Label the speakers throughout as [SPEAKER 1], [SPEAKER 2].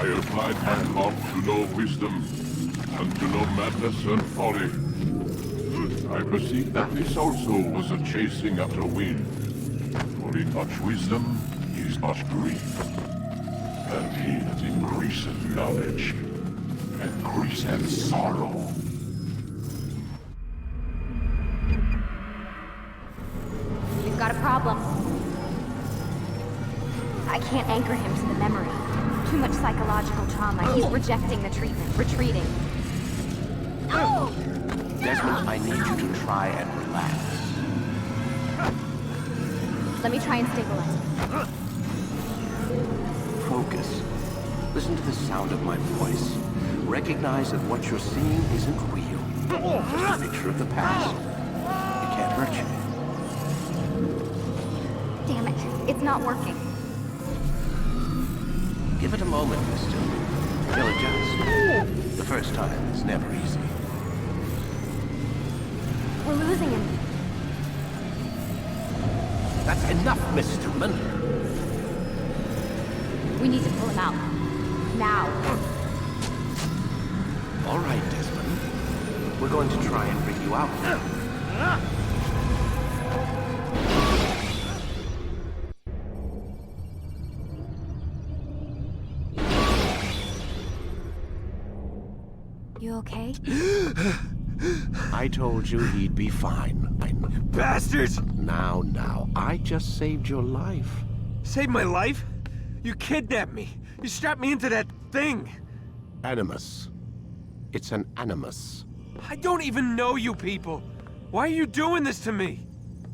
[SPEAKER 1] I applied my mark to know wisdom, and to know madness and folly. I perceive that this also was a chasing after wind. For in much wisdom is much grief. And he that increaseth knowledge, increaseth sorrow.
[SPEAKER 2] We've got a problem. I can't anchor him to the memory. Too much psychological trauma. He's rejecting the treatment, retreating. Oh!
[SPEAKER 3] Desmond, I need you to try and relax.
[SPEAKER 2] Let me try and stabilize him.
[SPEAKER 3] Focus. Listen to the sound of my voice. Recognize that what you're seeing isn't real. Just a picture of the past. It can't hurt you.
[SPEAKER 2] Damn it. It's not working.
[SPEAKER 3] Give it a moment, Miss Stillman. He'll adjust. The first time is never easy.
[SPEAKER 2] We're losing him.
[SPEAKER 3] That's enough, Miss Stillman.
[SPEAKER 2] We need to pull him out. Now.
[SPEAKER 3] All right, Desmond. We're going to try and bring you out.
[SPEAKER 2] You okay?
[SPEAKER 3] I told you he'd be fine.
[SPEAKER 4] Bastards!
[SPEAKER 3] Now, I just saved your life.
[SPEAKER 4] Saved my life? You kidnapped me. You strapped me into that thing.
[SPEAKER 3] Animus. It's an animus.
[SPEAKER 4] I don't even know you people. Why are you doing this to me?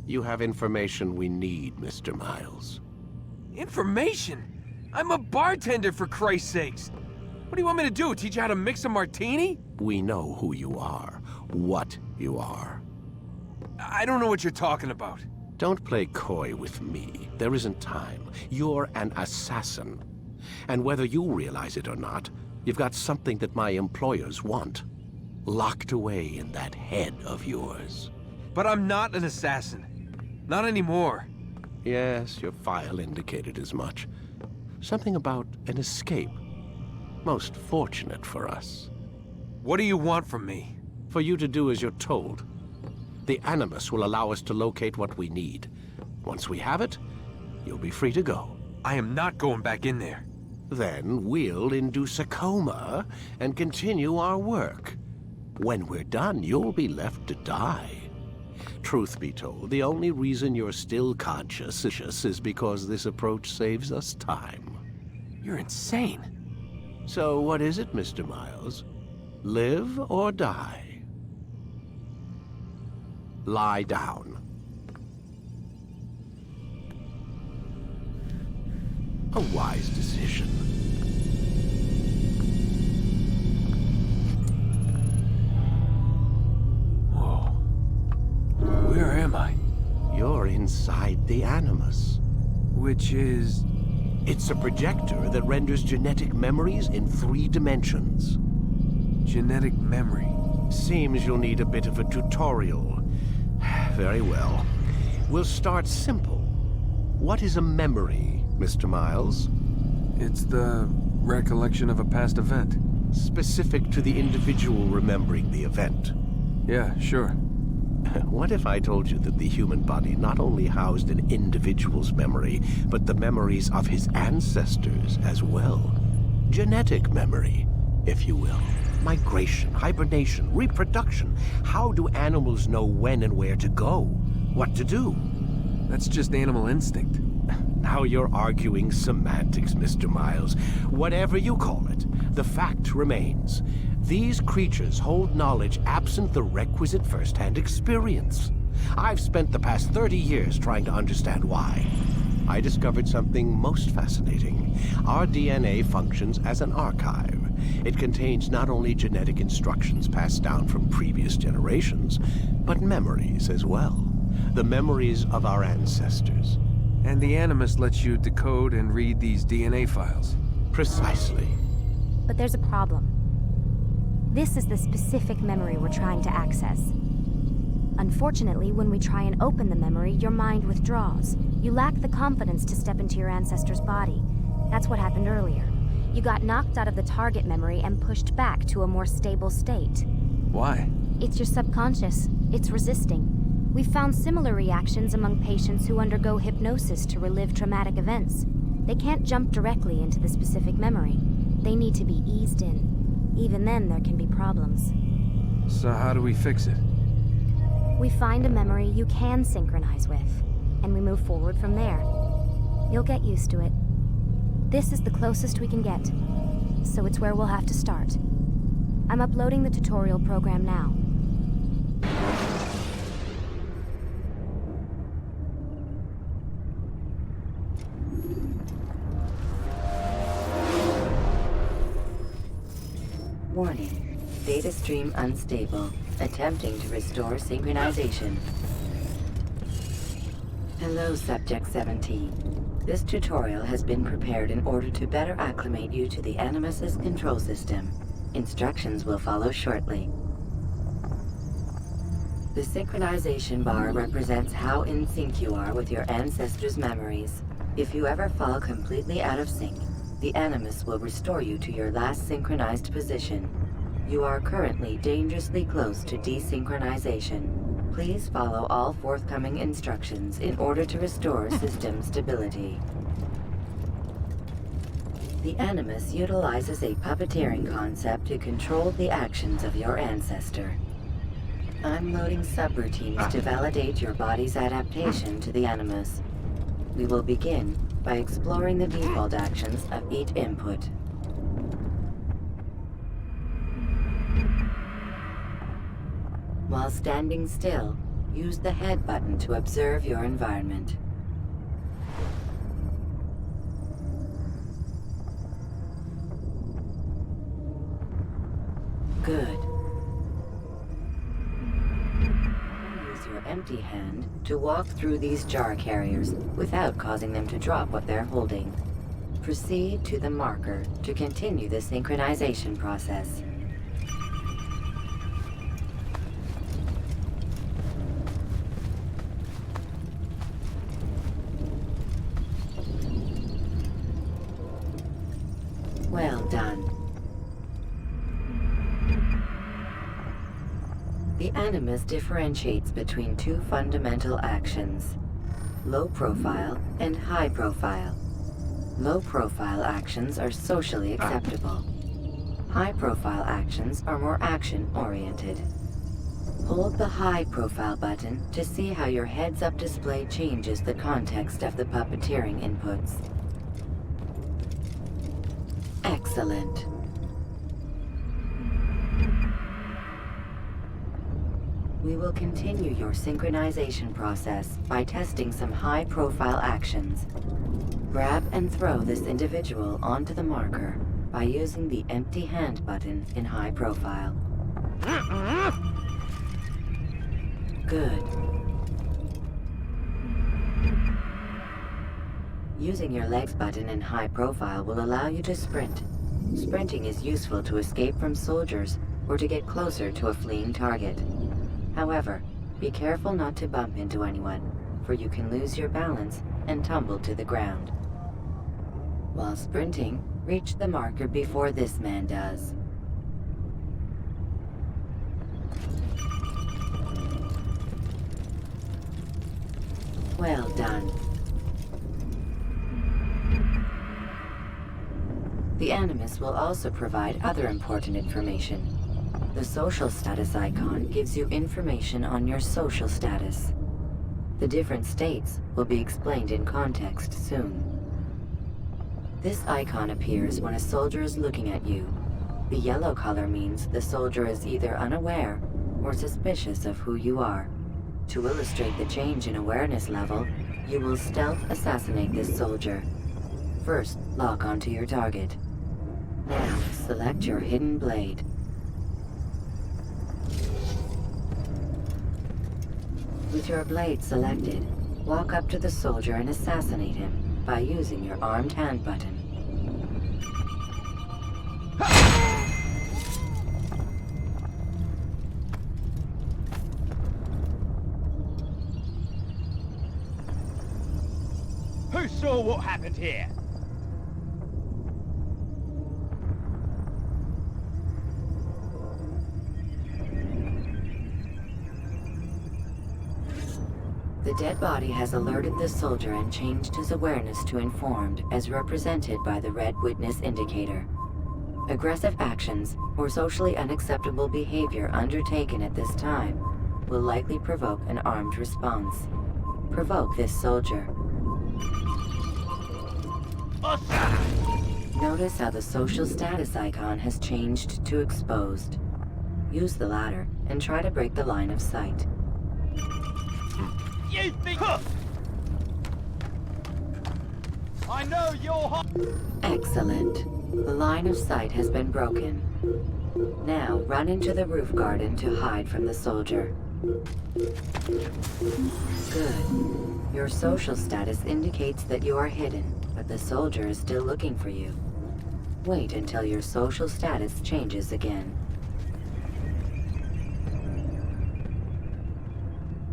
[SPEAKER 3] You have information we need, Mr. Miles.
[SPEAKER 4] Information? I'm a bartender, for Christ's sakes. What do you want me to do? Teach you how to mix a martini?
[SPEAKER 3] We know who you are, what you are.
[SPEAKER 4] I don't know what you're talking about.
[SPEAKER 3] Don't play coy with me. There isn't time. You're an assassin. And whether you realize it or not, you've got something that my employers want. Locked away in that head of yours.
[SPEAKER 4] But I'm not an assassin. Not anymore.
[SPEAKER 3] Yes, your file indicated as much. Something about an escape. Most fortunate for us.
[SPEAKER 4] What do you want from me?
[SPEAKER 3] For you to do as you're told. The Animus will allow us to locate what we need. Once we have it, you'll be free to go.
[SPEAKER 4] I am not going back in there.
[SPEAKER 3] Then we'll induce a coma and continue our work. When we're done, you'll be left to die. Truth be told, the only reason you're still conscious is because this approach saves us time.
[SPEAKER 4] You're insane.
[SPEAKER 3] So what is it, Mr. Miles? Live or die? Lie down. A wise decision.
[SPEAKER 4] Whoa. Where am I?
[SPEAKER 3] You're inside the Animus.
[SPEAKER 4] Which is...
[SPEAKER 3] It's a projector that renders genetic memories in 3 dimensions.
[SPEAKER 4] Genetic memory.
[SPEAKER 3] Seems you'll need a bit of a tutorial. Very well. We'll start simple. What is a memory, Mr. Miles?
[SPEAKER 4] It's the recollection of a past event.
[SPEAKER 3] Specific to the individual remembering the event.
[SPEAKER 4] Yeah, sure.
[SPEAKER 3] What if I told you that the human body not only housed an individual's memory, but the memories of his ancestors as well? Genetic memory, if you will. Migration, hibernation, reproduction. How do animals know when and where to go? What to do?
[SPEAKER 4] That's just animal instinct.
[SPEAKER 3] Now you're arguing semantics, Mr. Miles. Whatever you call it, the fact remains. These creatures hold knowledge absent the requisite first-hand experience. I've spent the past 30 years trying to understand why. I discovered something most fascinating. Our DNA functions as an archive. It contains not only genetic instructions passed down from previous generations, but memories as well. The memories of our ancestors.
[SPEAKER 4] And the Animus lets you decode and read these DNA files.
[SPEAKER 3] Precisely.
[SPEAKER 2] But there's a problem. This is the specific memory we're trying to access. Unfortunately, when we try and open the memory, your mind withdraws. You lack the confidence to step into your ancestor's body. That's what happened earlier. You got knocked out of the target memory and pushed back to a more stable state.
[SPEAKER 4] Why?
[SPEAKER 2] It's your subconscious. It's resisting. We've found similar reactions among patients who undergo hypnosis to relive traumatic events. They can't jump directly into the specific memory. They need to be eased in. Even then, there can be problems.
[SPEAKER 4] So how do we fix it?
[SPEAKER 2] We find a memory you can synchronize with, and we move forward from there. You'll get used to it. This is the closest we can get, so it's where we'll have to start. I'm uploading the tutorial program now.
[SPEAKER 5] Warning. Data stream unstable. Attempting to restore synchronization. Hello, Subject 17. This tutorial has been prepared in order to better acclimate you to the Animus's control system. Instructions will follow shortly. The synchronization bar represents how in sync you are with your ancestors' memories. If you ever fall completely out of sync, the Animus will restore you to your last synchronized position. You are currently dangerously close to desynchronization. Please follow all forthcoming instructions in order to restore system stability. The Animus utilizes a puppeteering concept to control the actions of your ancestor. I'm loading subroutines to validate your body's adaptation to the Animus. We will begin by exploring the default actions of each input. While standing still, use the head button to observe your environment. Good. Use your empty hand to walk through these jar carriers without causing them to drop what they're holding. Proceed to the marker to continue the synchronization process. Well done. The Animus differentiates between two fundamental actions: low profile and high profile. Low profile actions are socially acceptable. High profile actions are more action-oriented. Hold the high profile button to see how your heads-up display changes the context of the puppeteering inputs. Excellent. We will continue your synchronization process by testing some high-profile actions. Grab and throw this individual onto the marker by using the empty hand button in high profile. Good. Using your legs button in high profile will allow you to sprint. Sprinting is useful to escape from soldiers or to get closer to a fleeing target. However, be careful not to bump into anyone, for you can lose your balance and tumble to the ground. While sprinting, reach the marker before this man does. Well done. The Animus will also provide other important information. The social status icon gives you information on your social status. The different states will be explained in context soon. This icon appears when a soldier is looking at you. The yellow color means the soldier is either unaware or suspicious of who you are. To illustrate the change in awareness level, you will stealth assassinate this soldier. First, lock onto your target. Now, select your hidden blade. With your blade selected, walk up to the soldier and assassinate him by using your armed hand button.
[SPEAKER 6] Who saw what happened here?
[SPEAKER 5] The dead body has alerted the soldier and changed his awareness to informed, as represented by the red witness indicator. Aggressive actions or socially unacceptable behavior undertaken at this time will likely provoke an armed response. Provoke this soldier. Notice how the social status icon has changed to exposed. Use the ladder and try to break the line of sight.
[SPEAKER 6] You think... I know you're...
[SPEAKER 5] Excellent. The line of sight has been broken. Now run into the roof garden to hide from the soldier. Good. Your social status indicates that you are hidden, but the soldier is still looking for you. Wait until your social status changes again.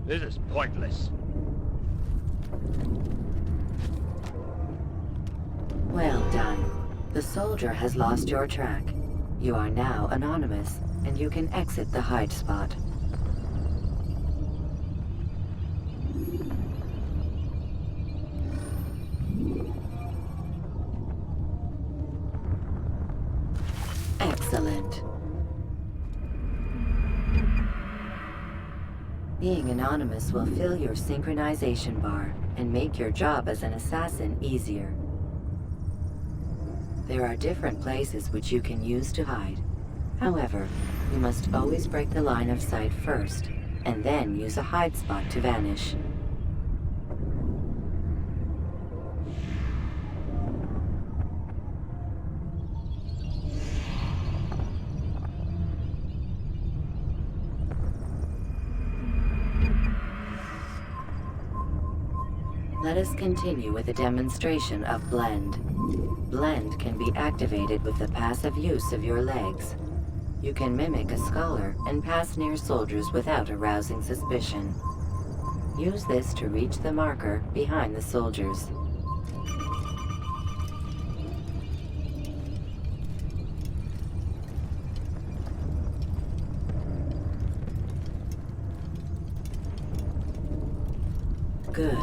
[SPEAKER 6] This is pointless.
[SPEAKER 5] Well done. The soldier has lost your track. You are now anonymous, and you can exit the hide spot. Excellent. Being anonymous will fill your synchronization bar and make your job as an assassin easier. There are different places which you can use to hide. However, you must always break the line of sight first, and then use a hide spot to vanish. Let us continue with a demonstration of Blend. Blend can be activated with the passive use of your legs. You can mimic a scholar and pass near soldiers without arousing suspicion. Use this to reach the marker behind the soldiers. Good.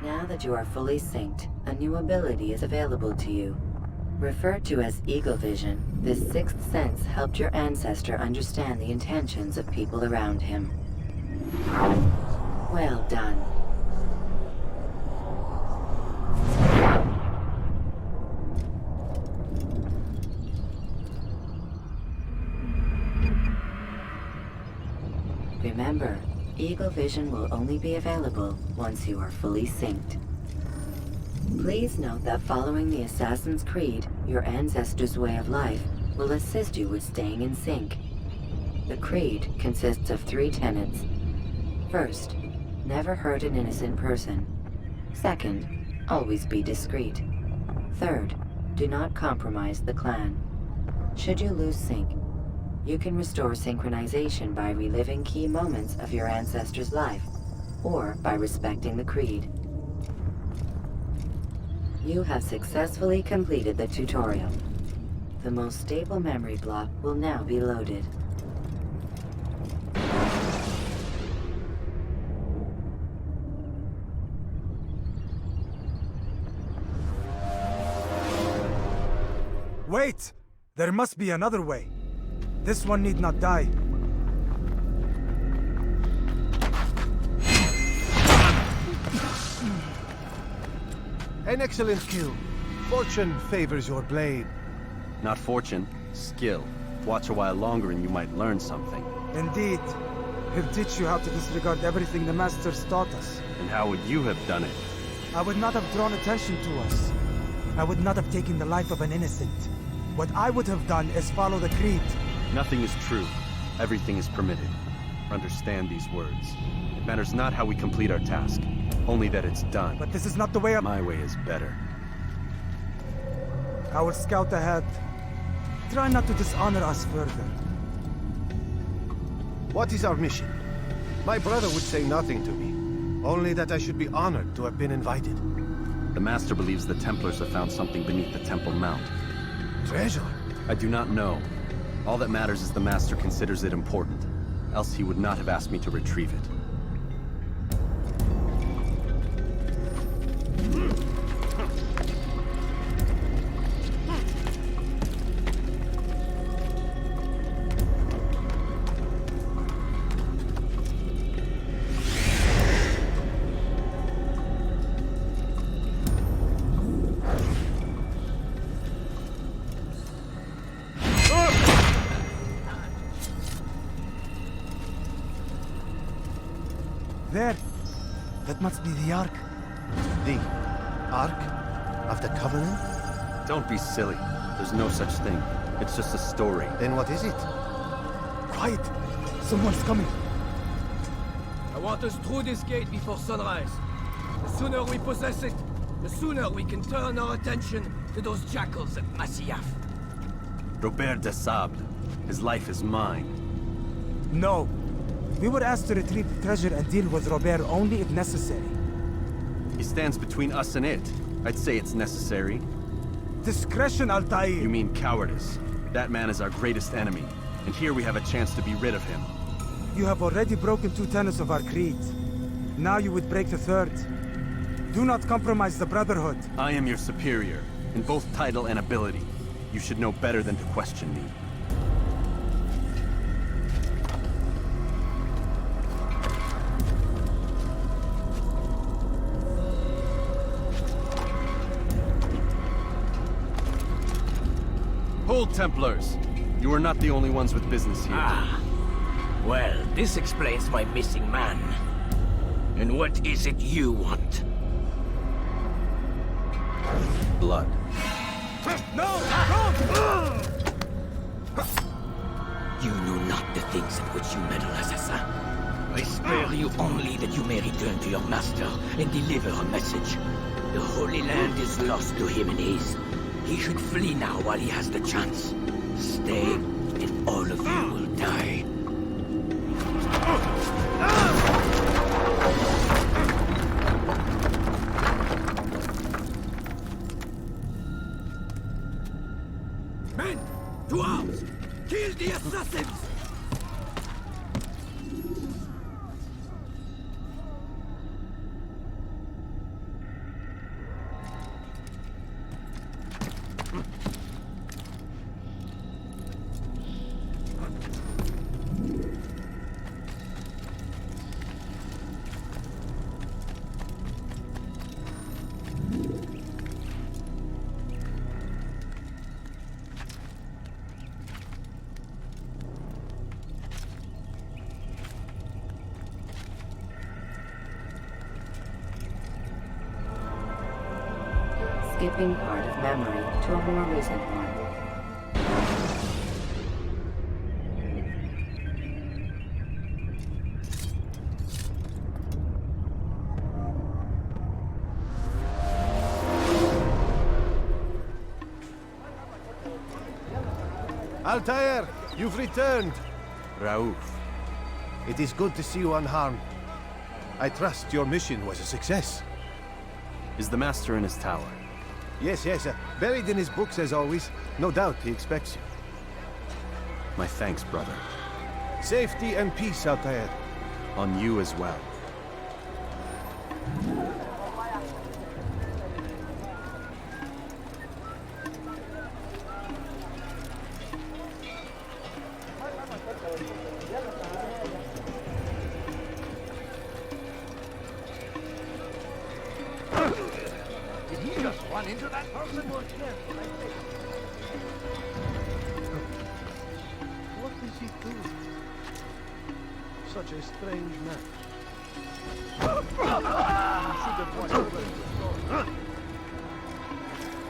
[SPEAKER 5] Now that you are fully synced, a new ability is available to you. Referred to as Eagle Vision, this sixth sense helped your ancestor understand the intentions of people around him. Well done. Remember, Eagle Vision will only be available once you are fully synced. Please note that following the Assassin's Creed, your ancestors' way of life will assist you with staying in sync. The Creed consists of 3 tenets. First, never hurt an innocent person. Second, always be discreet. Third, do not compromise the clan. Should you lose sync, you can restore synchronization by reliving key moments of your ancestor's life, or by respecting the Creed. You have successfully completed the tutorial. The most stable memory block will now be loaded.
[SPEAKER 7] Wait! There must be another way. This one need not die.
[SPEAKER 3] An excellent kill. Fortune favors your blade.
[SPEAKER 8] Not fortune, skill. Watch a while longer and you might learn something.
[SPEAKER 7] Indeed. He'll teach you how to disregard everything the Masters taught us.
[SPEAKER 8] And how would you have done it?
[SPEAKER 7] I would not have drawn attention to us. I would not have taken the life of an innocent. What I would have done is follow the Creed.
[SPEAKER 8] Nothing is true. Everything is permitted. Understand these words. It matters not how we complete our task, only that it's done.
[SPEAKER 7] But this is not the way
[SPEAKER 8] My way is better.
[SPEAKER 7] I will scout ahead. Try not to dishonor us further.
[SPEAKER 3] What is our mission? My brother would say nothing to me. Only that I should be honored to have been invited.
[SPEAKER 8] The Master believes the Templars have found something beneath the Temple Mount.
[SPEAKER 3] Treasure?
[SPEAKER 8] I do not know. All that matters is the Master considers it important. else he would not have asked me to retrieve it.
[SPEAKER 7] There! That must be the Ark.
[SPEAKER 3] The Ark of the Covenant?
[SPEAKER 8] Don't be silly. There's no such thing. It's just a story.
[SPEAKER 3] Then what is it?
[SPEAKER 7] Quiet! Someone's coming.
[SPEAKER 9] I want us through this gate before sunrise. The sooner we possess it, the sooner we can turn our attention to those jackals at Masyaf.
[SPEAKER 8] Robert de Sablé. His life is mine.
[SPEAKER 7] No. We were asked to retrieve the treasure and deal with Robert only if necessary.
[SPEAKER 8] He stands between us and it. I'd say it's necessary.
[SPEAKER 7] Discretion, Altaïr!
[SPEAKER 8] You mean cowardice. That man is our greatest enemy, and here we have a chance to be rid of him.
[SPEAKER 7] You have already broken 2 tenets of our creed. Now you would break the 3rd. Do not compromise the Brotherhood.
[SPEAKER 8] I am your superior, in both title and ability. You should know better than to question me. Hold, Templars! You are not the only ones with business here.
[SPEAKER 10] Ah. Well, this explains my missing man. And what is it you want?
[SPEAKER 8] Blood.
[SPEAKER 7] No! No!
[SPEAKER 10] You know not the things at which you meddle, Assassin. I spare you only that you may return to your master and deliver a message. The Holy Land is lost to him and his. He should flee now while he has the chance. Stay, and all of you will die.
[SPEAKER 9] Men! To arms! Kill the assassins!
[SPEAKER 5] Skipping part of memory to a more recent one.
[SPEAKER 3] Altaïr, you've returned.
[SPEAKER 8] Raouf.
[SPEAKER 3] It is good to see you unharmed. I trust your mission was a success.
[SPEAKER 8] Is the Master in his tower?
[SPEAKER 3] Yes, buried in his books as always. No doubt he expects you.
[SPEAKER 8] My thanks, brother.
[SPEAKER 3] Safety and peace, Altaïr.
[SPEAKER 8] On you as well.
[SPEAKER 6] Did he just run into that person?
[SPEAKER 3] What is he doing? Such a strange man.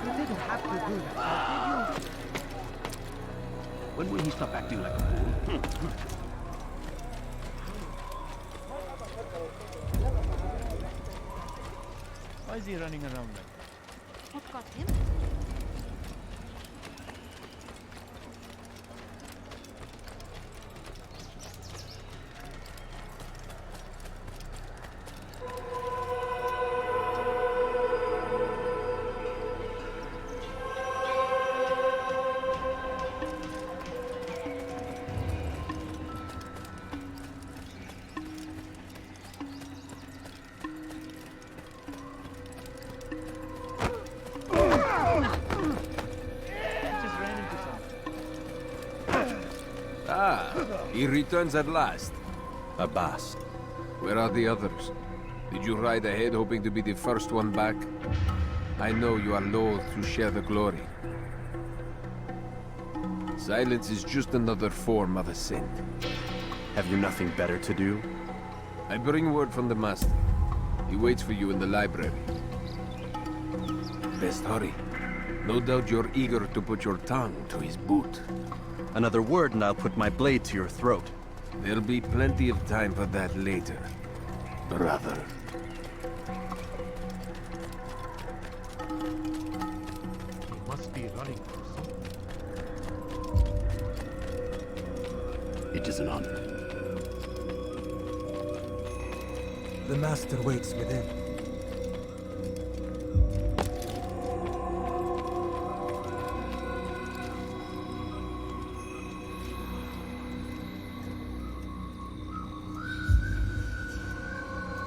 [SPEAKER 6] You didn't have to do that, did you? When will he stop acting like a fool? Why is he running around like that?
[SPEAKER 2] What got him?
[SPEAKER 4] He returns at last.
[SPEAKER 8] Abbas.
[SPEAKER 4] Where are the others? Did you ride ahead hoping to be the first one back? I know you are loath to share the glory. Silence is just another form of assent.
[SPEAKER 8] Have you nothing better to do?
[SPEAKER 4] I bring word from the Master. He waits for you in the library. Best hurry. No doubt you're eager to put your tongue to his boot.
[SPEAKER 8] Another word and I'll put my blade to your throat.
[SPEAKER 4] There'll be plenty of time for that later, brother.
[SPEAKER 6] He must be running for something.
[SPEAKER 11] It is an honor.
[SPEAKER 7] The Master waits within.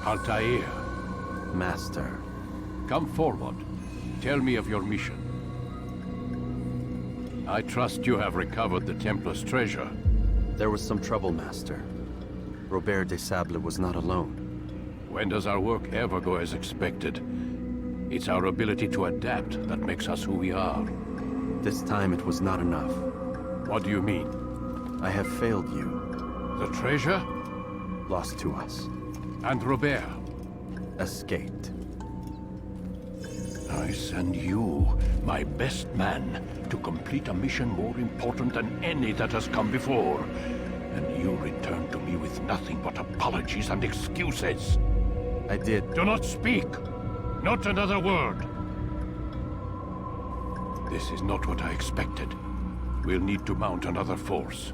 [SPEAKER 3] Altaïr,
[SPEAKER 8] Master.
[SPEAKER 3] come forward. Tell me of your mission. I trust you have recovered the Templar's treasure.
[SPEAKER 8] There was some trouble, Master. Robert de Sablé was not alone.
[SPEAKER 3] When does our work ever go as expected? It's our ability to adapt that makes us who we are.
[SPEAKER 8] This time it was not enough.
[SPEAKER 3] What do you mean?
[SPEAKER 8] I have failed you.
[SPEAKER 3] The treasure?
[SPEAKER 8] Lost to us.
[SPEAKER 3] And Robert?
[SPEAKER 8] Escaped.
[SPEAKER 3] I send you, my best man, to complete a mission more important than any that has come before. And you return to me with nothing but apologies and excuses.
[SPEAKER 8] I did.
[SPEAKER 3] Do not speak! Not another word! This is not what I expected. We'll need to mount another force.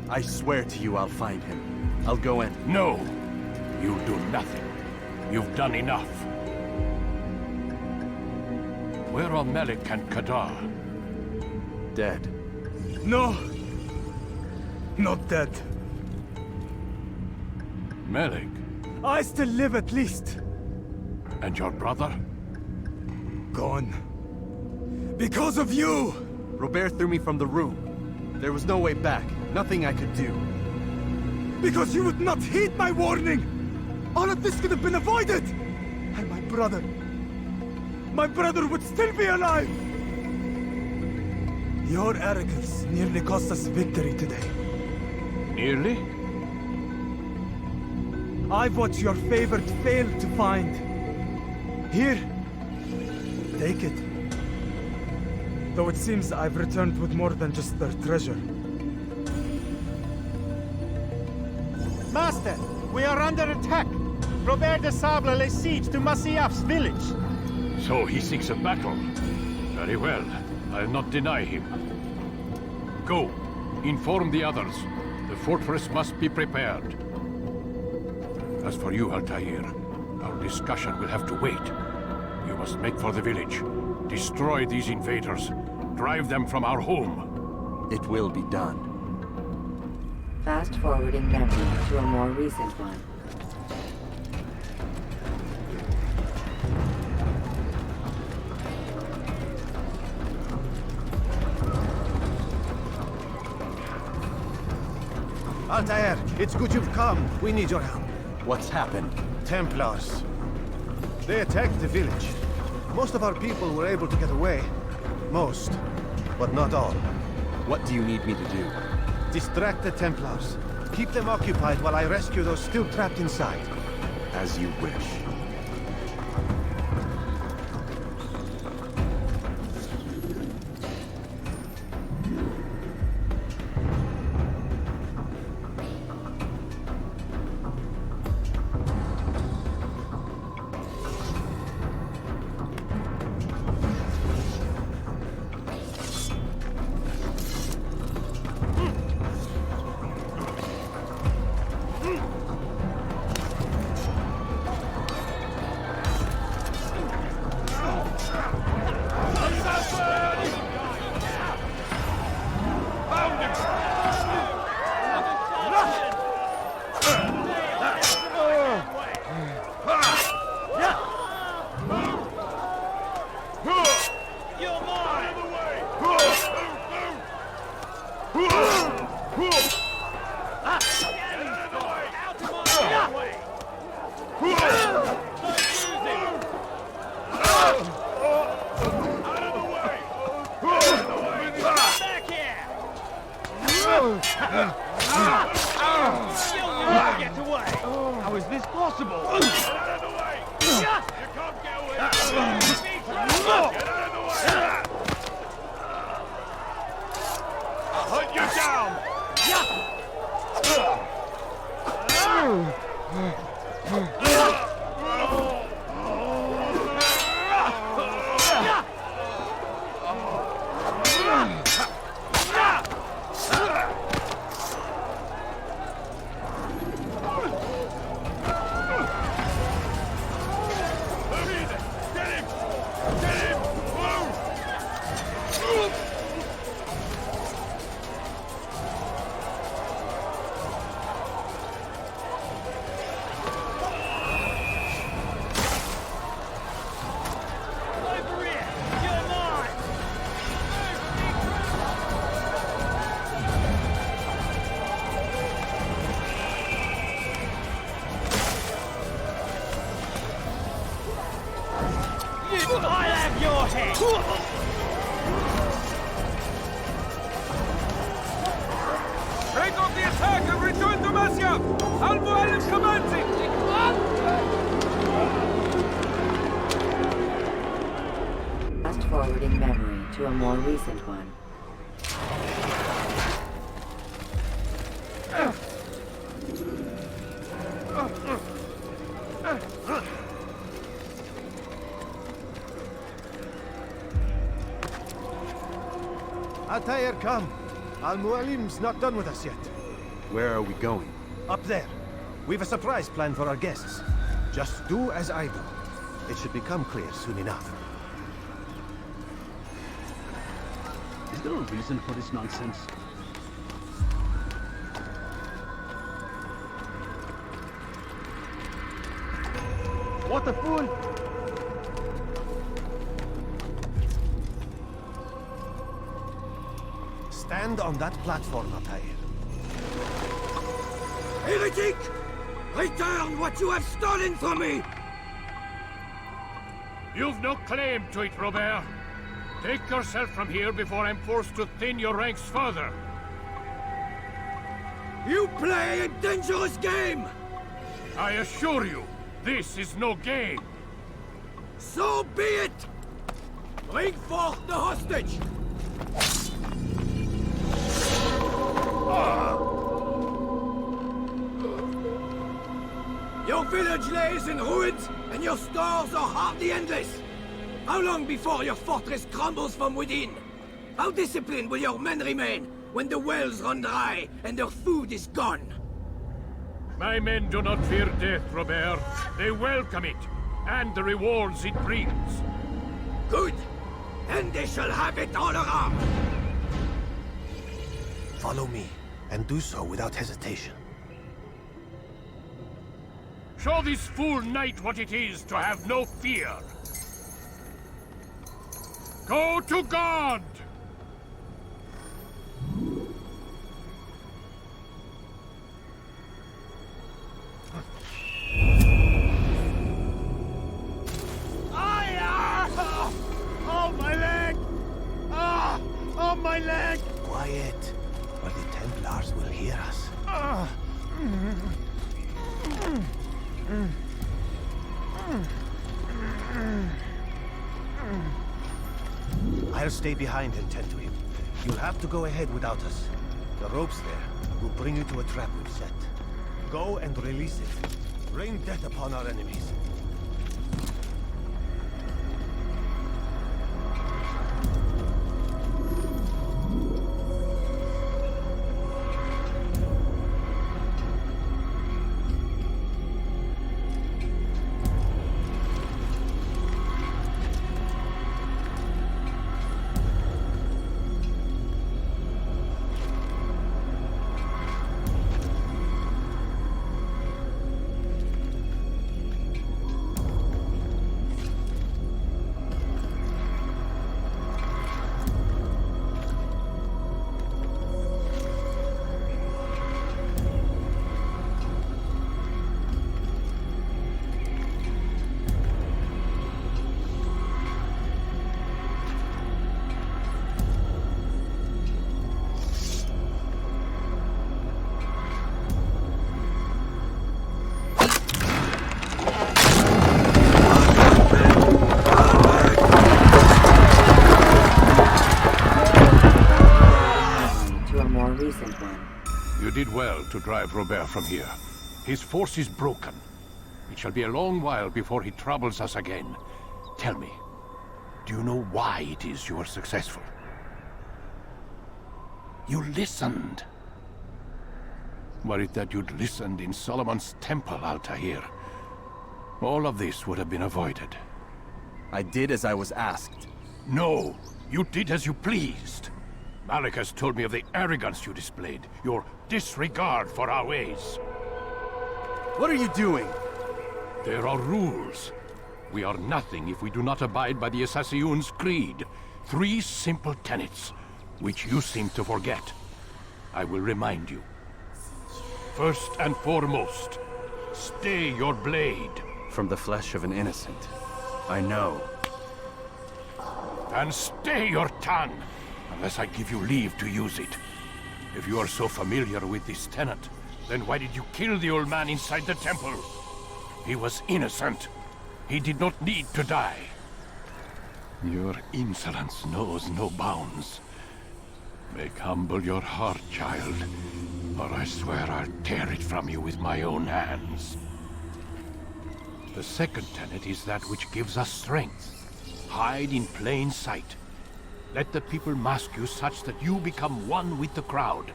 [SPEAKER 8] I swear to you I'll find him. I'll go in.
[SPEAKER 3] No! You'll do nothing. You've done enough. Where are Melik and Kadar?
[SPEAKER 8] Dead.
[SPEAKER 7] No! Not dead.
[SPEAKER 3] Melik?
[SPEAKER 7] I still live at least.
[SPEAKER 3] And your brother?
[SPEAKER 7] Gone. Because of you!
[SPEAKER 8] Robert threw me from the room. There was no way back. Nothing I could do.
[SPEAKER 7] Because you would not heed my warning! All of this could have been avoided! And my brother would still be alive! Your arrogance nearly cost us victory today.
[SPEAKER 3] Nearly?
[SPEAKER 7] I've watched your favorite fail to find. Here, take it. Though it seems I've returned with more than just their treasure.
[SPEAKER 12] Master, we are under attack. Robert de Sablé lays siege to Masyaf's village.
[SPEAKER 3] So he seeks a battle. Very well. I'll not deny him. Go. Inform the others. The fortress must be prepared. As for you, Altaïr, our discussion will have to wait. You must make for the village. Destroy these invaders. Drive them from our home.
[SPEAKER 8] It will be done.
[SPEAKER 5] Fast-forwarding memory to a more recent one.
[SPEAKER 6] Altaïr, it's good you've come. We need your help.
[SPEAKER 8] What's happened?
[SPEAKER 6] Templars. They attacked the village. Most of our people were able to get away. Most, but not all.
[SPEAKER 8] What do you need me to do?
[SPEAKER 6] Distract the Templars. Keep them occupied while I rescue those still trapped inside.
[SPEAKER 8] As you wish.
[SPEAKER 12] Get away! How is this possible? Get out of the way! You can't get away! Get out of the way! I'll hunt you down!
[SPEAKER 11] Break off the attack and return to Masyaf! Mualim commencing!
[SPEAKER 5] Fast-forwarding memory to a more recent one.
[SPEAKER 6] Altaïr, come. Mualim's not done with us yet.
[SPEAKER 8] Where are we going?
[SPEAKER 6] Up there. We've a surprise planned for our guests. Just do as I do. It should become clear soon enough.
[SPEAKER 13] Is there a reason for this nonsense? What a fool!
[SPEAKER 6] Stand on that platform, Altaïr.
[SPEAKER 9] Heretic! Return what you have stolen from me!
[SPEAKER 14] You've no claim to it, Robert. Take yourself from here before I'm forced to thin your ranks further.
[SPEAKER 9] You play a dangerous game!
[SPEAKER 14] I assure you, this is no game.
[SPEAKER 9] So be it! Bring forth the hostage! Your village lays in ruins, and your stores are hardly endless. How long before your fortress crumbles from within? How disciplined will your men remain when the wells run dry and their food is gone?
[SPEAKER 14] My men do not fear death, Robert. They welcome it, and the rewards it brings.
[SPEAKER 9] Good. And they shall have it all around.
[SPEAKER 6] Follow me, and do so without hesitation.
[SPEAKER 14] Show this fool knight what it is to have no fear. Go to God!
[SPEAKER 12] Oh, my leg! Ah! Oh, my leg!
[SPEAKER 6] Quiet, or the Templars will hear us. I'll stay behind and tend to him. You'll have to go ahead without us. The ropes there will bring you to a trap we've set. Go and release it. Rain death upon our enemies.
[SPEAKER 3] well to drive Robert from here. His force is broken. It shall be a long while before he troubles us again. Tell me, do you know why it is you are successful? You listened. Were it that you'd listened in Solomon's temple, Altaïr, all of this would have been avoided.
[SPEAKER 8] I did as I was asked.
[SPEAKER 3] No, you did as you pleased. Malik has told me of the arrogance you displayed, your disregard for our ways.
[SPEAKER 8] What are you doing?
[SPEAKER 3] There are rules. We are nothing if we do not abide by the Assassin's creed. 3 simple tenets, which you seem to forget. I will remind you. First and foremost, stay your blade.
[SPEAKER 8] From the flesh of an innocent. I know.
[SPEAKER 3] And stay your tongue, unless I give you leave to use it. If you are so familiar with this tenet, then why did you kill the old man inside the temple? He was innocent. He did not need to die. Your insolence knows no bounds. Make humble your heart, child, or I swear I'll tear it from you with my own hands. The second tenet is that which gives us strength. Hide in plain sight. Let the people mask you such that you become one with the crowd.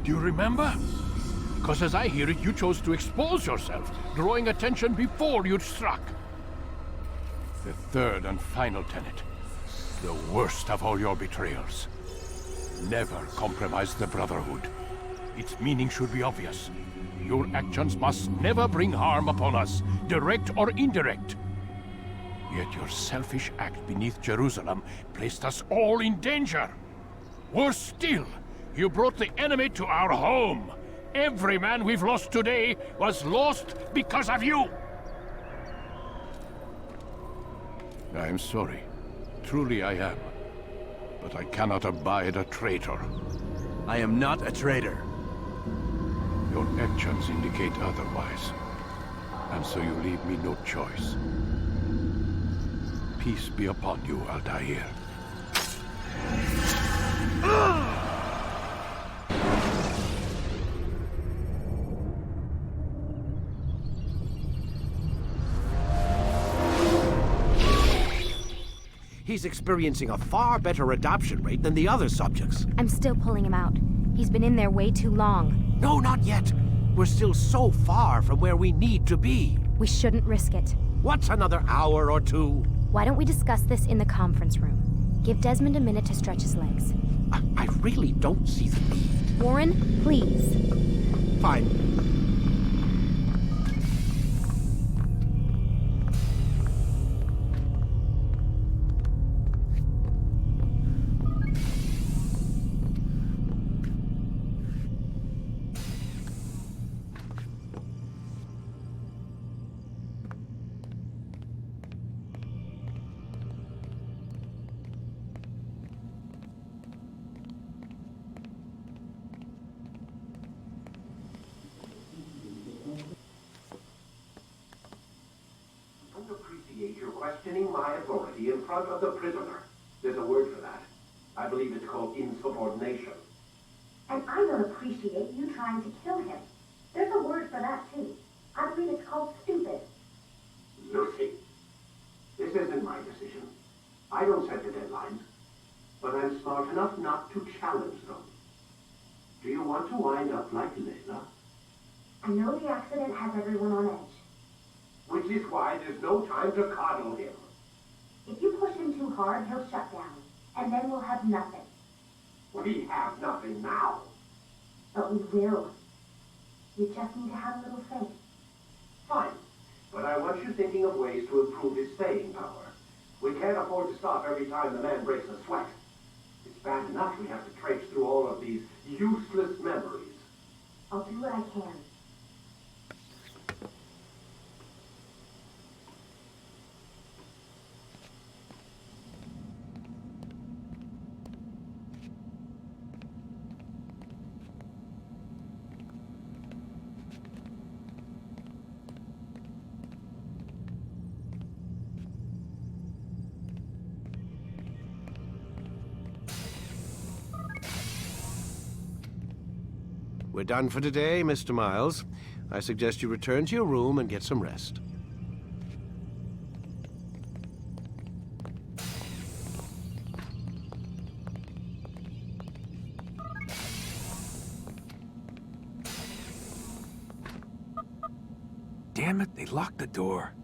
[SPEAKER 3] Do you remember? Because as I hear it, you chose to expose yourself, drawing attention before you'd struck. The third and final tenet, the worst of all your betrayals. Never compromise the Brotherhood. Its meaning should be obvious. Your actions must never bring harm upon us, direct or indirect. Yet your selfish act beneath Jerusalem placed us all in danger. Worse still, you brought the enemy to our home. Every man we've lost today was lost because of you. I am sorry. Truly I am. But I cannot abide a traitor.
[SPEAKER 8] I am not a traitor.
[SPEAKER 3] Your actions indicate otherwise. And so you leave me no choice. Peace be upon you, Altaïr. He's experiencing a far better adoption rate than the other subjects.
[SPEAKER 2] I'm still pulling him out. He's been in there way too long.
[SPEAKER 3] No, not yet. We're still so far from where we need to be.
[SPEAKER 2] We shouldn't risk it.
[SPEAKER 3] What's another hour or two?
[SPEAKER 2] Why don't we discuss this in the conference room? Give Desmond a minute to stretch his legs.
[SPEAKER 3] I really don't see the need.
[SPEAKER 2] Warren, please.
[SPEAKER 3] Fine.
[SPEAKER 15] You're questioning my authority in front of the prisoner. There's a word for that. I believe it's called insubordination.
[SPEAKER 16] And I don't appreciate you trying to kill him. There's a word for that, too. I believe it's called stupid.
[SPEAKER 15] Lucy, this isn't my decision. I don't set the deadlines. But I'm smart enough not to challenge them. Do you want to wind up like Layla?
[SPEAKER 16] I know the accident has everyone on edge.
[SPEAKER 15] Which is why there's no time to coddle him.
[SPEAKER 16] If you push him too hard, he'll shut down. And then we'll have nothing.
[SPEAKER 15] We have nothing now.
[SPEAKER 16] But we will. We just need to have a little faith.
[SPEAKER 15] Fine. But I want you thinking of ways to improve his staying power. We can't afford to stop every time the man breaks a sweat. It's bad enough we have to traipse through all of these useless memories.
[SPEAKER 16] I'll do what I can.
[SPEAKER 3] We're done for today, Mr. Miles. I suggest you return to your room and get some rest.
[SPEAKER 17] Damn it, they locked the door.